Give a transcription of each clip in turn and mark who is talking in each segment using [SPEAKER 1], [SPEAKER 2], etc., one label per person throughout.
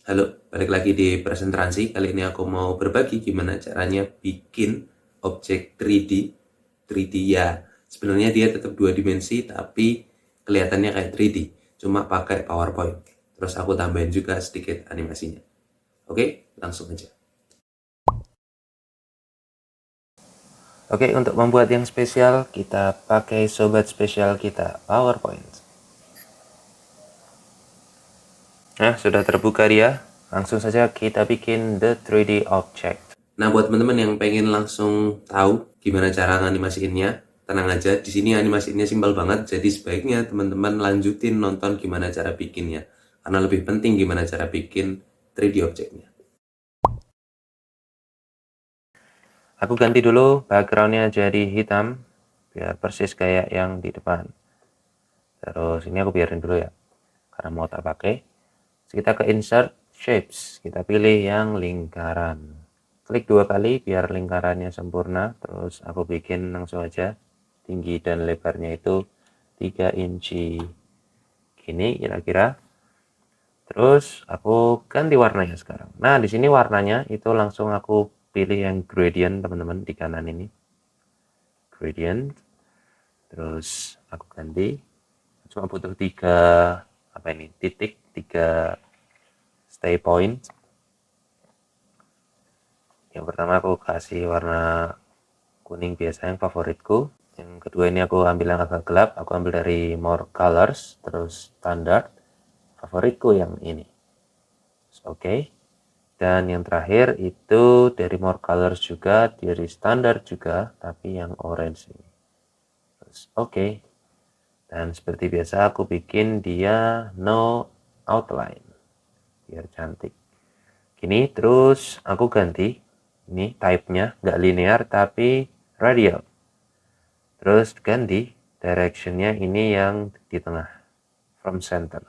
[SPEAKER 1] Halo, balik lagi di presentasi. Kali ini aku mau berbagi gimana caranya bikin objek 3D. 3D ya, sebenarnya dia tetap dua dimensi tapi kelihatannya kayak 3D, cuma pakai PowerPoint. Terus aku tambahin juga sedikit animasinya. Oke, langsung aja. Oke, untuk membuat yang spesial, kita pakai sobat spesial kita, PowerPoint. Nah, sudah terbuka dia. Langsung saja kita bikin the 3D object. Nah, buat teman-teman yang pengen langsung tahu gimana cara animasiinnya, tenang aja. Di sini animasiinnya simpel banget, jadi sebaiknya teman-teman lanjutin nonton gimana cara bikinnya. Karena lebih penting gimana cara bikin 3D objeknya. Aku ganti dulu backgroundnya jadi hitam, biar persis kayak yang di depan. Terus ini aku biarin dulu ya, karena mau tak pakai. Terus kita ke insert shapes, kita pilih yang lingkaran. Klik 2 kali biar lingkarannya sempurna. Terus aku bikin langsung aja tinggi dan lebarnya itu 3 inci gini kira-kira. Terus aku ganti warnanya sekarang. Nah, di sini warnanya itu langsung aku pilih yang gradient, teman-teman, di kanan ini. Gradient. Terus aku ganti. Cuma butuh 3 apa ini? Titik, 3 stay point. Yang pertama aku kasih warna kuning biasa yang favoritku. Yang kedua ini aku ambil yang agak gelap, aku ambil dari more colors, terus standard, favoritku yang ini. Oke. Dan yang terakhir itu dari more colors juga, dari standard juga, tapi yang orange ini. Terus oke. Dan seperti biasa aku bikin dia no outline, biar cantik. Gini, terus aku ganti, ini type-nya nggak linear tapi radial. Terus ganti direction-nya ini yang di tengah, from center.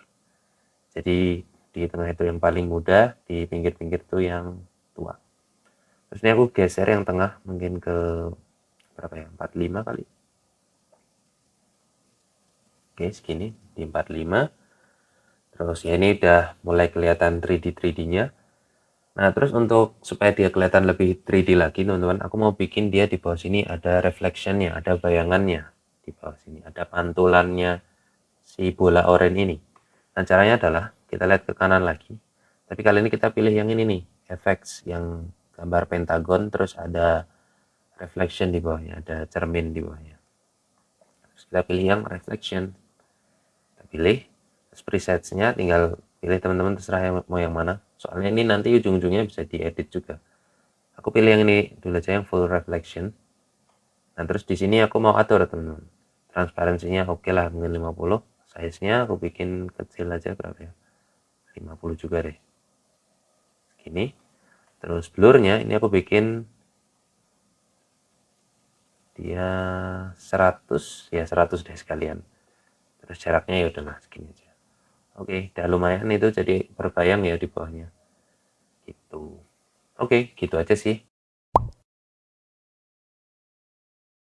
[SPEAKER 1] Jadi di tengah itu yang paling muda, di pinggir-pinggir itu yang tua. Terus ini aku geser yang tengah mungkin ke berapa ya, 45 kali. Oke, segini di 45. Terus ya ini udah mulai kelihatan 3D-nya. Nah, terus untuk supaya dia kelihatan lebih 3D lagi, teman-teman, aku mau bikin dia di bawah sini ada reflectionnya, ada bayangannya di bawah sini, ada pantulannya si bola oranye ini. Nah, caranya adalah kita lihat ke kanan lagi. Tapi kali ini kita pilih yang ini nih, effects yang gambar pentagon, terus ada reflection di bawahnya, ada cermin di bawahnya. Terus kita pilih yang reflection. Kita pilih, terus presetsnya tinggal pilih teman-teman terserah yang mau yang mana. Soalnya ini nanti ujung-ujungnya bisa diedit juga. Aku pilih yang ini dulu aja, yang full reflection. Nah, terus di sini aku mau atur teman-teman. Transparansinya oke lah, mungkin 50. Size-nya aku bikin kecil aja berapa ya? 50 juga deh. Segini. Terus blurnya ini aku bikin dia 100 ya, 100 deh sekalian. Terus jaraknya ya udahlah segini aja. Oke, udah lumayan itu jadi berbayang ya di bawahnya. Gitu. Oke, gitu aja sih.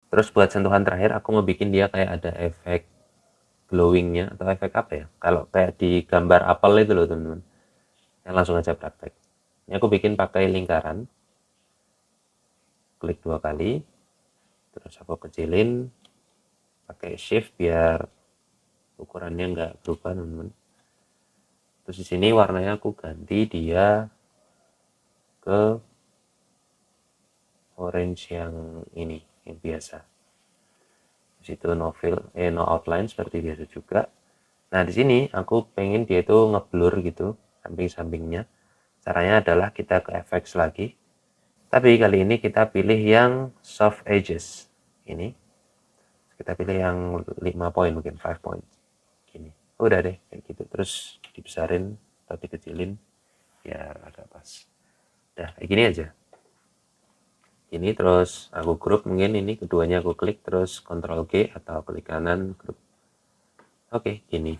[SPEAKER 1] Terus buat sentuhan terakhir aku mau bikin dia kayak ada efek glowingnya atau efek apa ya? Kalau kayak di gambar apel itu loh teman-teman. Yang langsung aja praktek. Ini aku bikin pakai lingkaran. Klik 2 kali. Terus aku kecilin pakai shift biar ukurannya nggak berubah teman-teman. Terus di sini warnanya aku ganti dia ke orange yang ini, yang biasa. Terus itu no outline seperti biasa juga. Nah, di sini aku pengen dia itu ngeblur gitu samping-sampingnya. Caranya adalah kita ke effects lagi. Tapi kali ini kita pilih yang soft edges. Ini. Kita pilih yang 5 poin mungkin 5 points. Gini. Udah deh kayak gitu. Terus dibesarin atau dikecilin biar agak pas. Udah kayak gini aja. Ini terus aku grup, mungkin ini keduanya aku klik terus Ctrl G atau klik kanan grup. Oke, gini.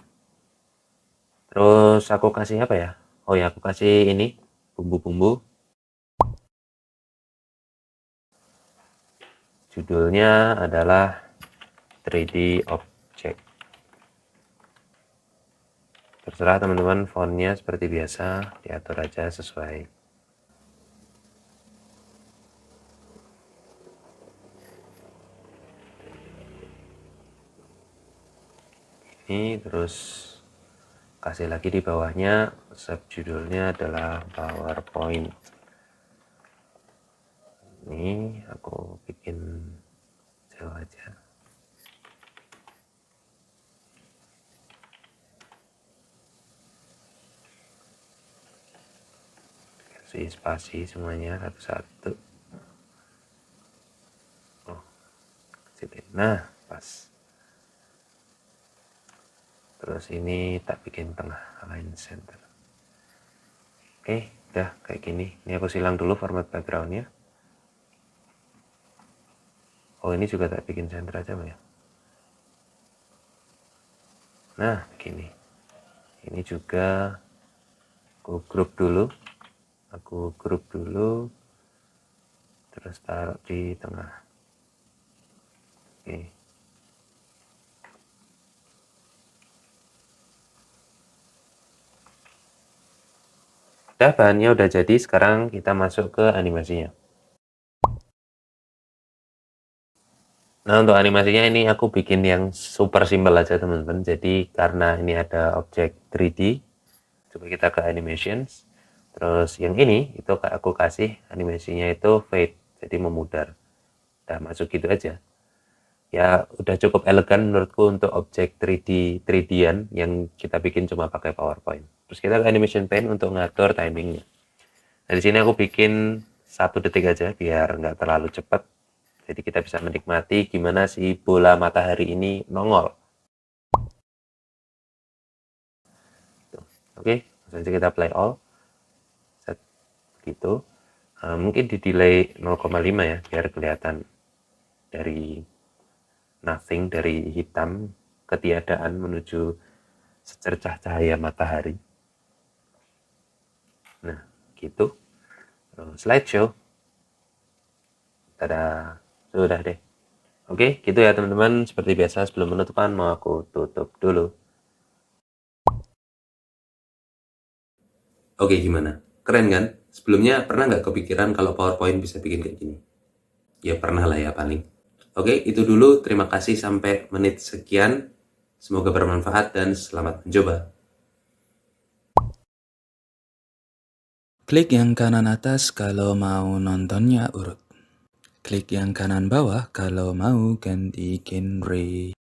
[SPEAKER 1] Terus aku kasih apa ya? Oh ya, aku kasih ini bumbu-bumbu. Judulnya adalah 3D Object. Terserah teman-teman, fontnya seperti biasa diatur aja sesuai. Ini terus kasih lagi di bawahnya, subjudulnya adalah PowerPoint. Ini aku bikin jauh aja. Kasih spasi semuanya satu-satu. Oh, kecilin. Nah, pas. Terus ini tak bikin tengah, align center. Oke, udah kayak gini. Ini aku silang dulu format backgroundnya. Oh, ini juga tak bikin center aja ya. Nah, begini. Ini juga aku grup dulu. Terus taruh di tengah. Oke. Udah, bahannya udah jadi, sekarang kita masuk ke animasinya. Nah, untuk animasinya ini aku bikin yang super simple aja teman-teman. Jadi karena ini ada objek 3D, coba kita ke animations. Terus yang ini itu aku kasih animasinya itu fade, jadi memudar. Udah masuk gitu aja. Ya udah cukup elegan menurutku untuk objek 3D-an yang kita bikin cuma pakai PowerPoint. Terus kita ke animation paint untuk ngatur timingnya. Nah, di sini aku bikin 1 detik aja biar nggak terlalu cepat. Jadi kita bisa menikmati gimana si bola matahari ini nongol. Oke, langsung aja kita play all. Set gitu. Mungkin di delay 0,5 ya, biar kelihatan dari nothing, dari hitam ketiadaan menuju secercah cahaya matahari. Nah, gitu. Slideshow. Tada. Sudah deh. Oke, gitu ya teman-teman. Seperti biasa sebelum penutupan mau aku tutup dulu. Oke, gimana? Keren kan? Sebelumnya pernah nggak kepikiran kalau PowerPoint bisa bikin kayak gini? Ya pernah lah ya paling. Oke, itu dulu. Terima kasih sampai menit sekian. Semoga bermanfaat dan selamat mencoba.
[SPEAKER 2] Klik yang kanan atas kalau mau nontonnya urut. Klik yang kanan bawah kalau mau ganti genre.